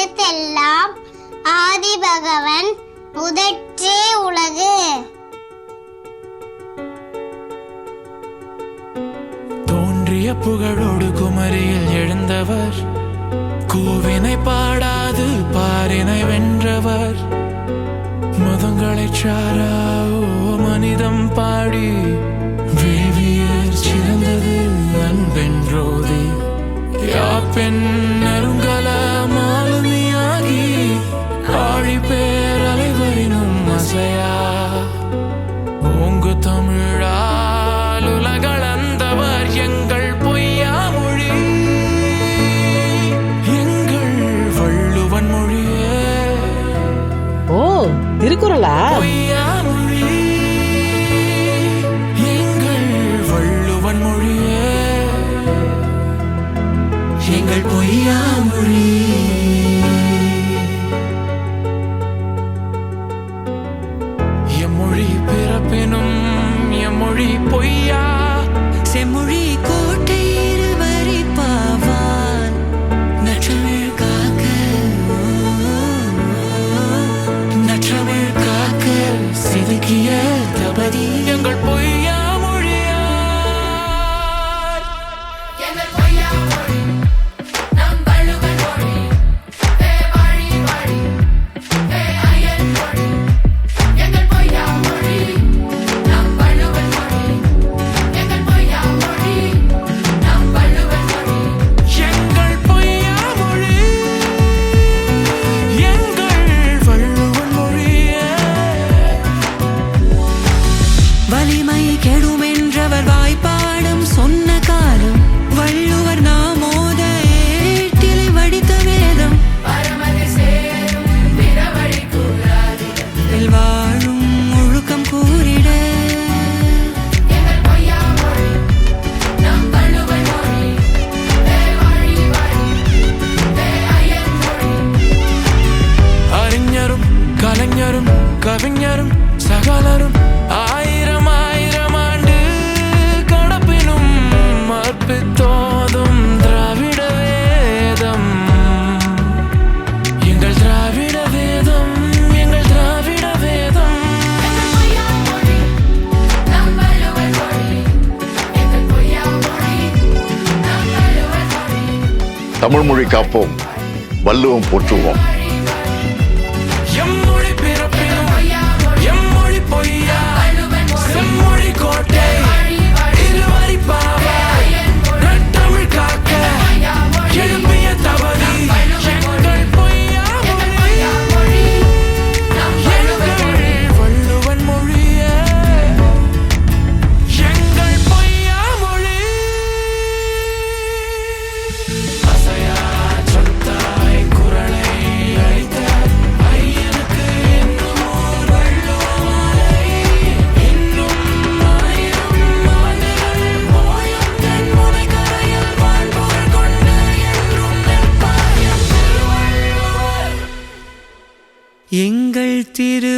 எழுத்தெல்லாம் ஆதிபகவன் முதற்றே உலகு. தோன்றிய புகழோடு குமரியில் எழுந்தவர், கூவினை பாடாது பாரினை வென்றவர். மதங்களை சாரா மனிதம் பாடி வேவியர் சிறந்தது அன்பென்றோதி. யாப்பெண் நெருங்கல மாலுமியாகி ஆழி பேர் அலைவரினும் அசையா ஓங்கு தமிழால் உலகளந்தவர் எங்கள் பொய்யா மொழி, எங்கள் வள்ளுவன் மொழியே. ஓ, திருக்குறளா? பொய்யா மொழி, எங்கள் வள்ளுவன் மொழியே, எங்கள் பொய்யா மொழி. எம்மொழி பிறப்பினும் எம்மொழி பொய்யா, செம்மொழி கோட்டை இருவரி பாவான் நற்றமிழ் காக்க, நற்றமிழ் காக்க செதுக்கிய தபதி எங்கள் பொய்யா மொழியா. எங்கள் பொய்யா மொழி நம் வள்ளுவன் மொழி, வாழி வாழி அயன் மொழி. எங்கள் பொய்யா மொழி நம் வள்ளுவன் மொழி, எங்கள் பொய்யா மொழி நம் வள்ளுவன் மொழி, எங்கள் பொய்யா மொழி, எங்கள் வள்ளுவன் மொழியே. வலிமை கெடுமென்றவர் வாய்ப்பாடும் சொன்ன காலம், வள்ளுவர் நாமோத ஏட்டிலை வடித்த வேதம், வாழும் ஒழுக்கம் கூறிட. அறிஞரும் கலைஞரும் கவிஞரும் சகலரும் ஆயிரம் ஆயிரம் ஆண்டு கடப்பினும் அற்பித்தோதும் திராவிட வேதம், எங்கள் திராவிட வேதம், எங்கள் திராவிட வேதம். தமிழ் மொழி காப்போம், வள்ளுவம் போற்றுவோம். எம்மொழி பிறப்பினும் எம்மொழி பொய்யா, செம்மொழி கோட்டை இருவரி பாவா நற்றமிழ் காக்க எழுப்பிய தவறி எங்கள் பொய்யா மொழி, எங்கள் வள்ளுவன் மொழியே, எங்கள் பொய்யா மொழி. அசையா சொத்தாய் குரலை அழித்த ஐயனுக்கு இன்னும் ஓர் வள்ளுவ மாலை, இன்னும் ஆயிரம் ஆண்டுகள் போயும் தென் முனைக்கரையில் வாழ்புகழ் கொண்டு என்றும் நிற்பார் எம் திருவள்ளுவர். எங்கள் திரு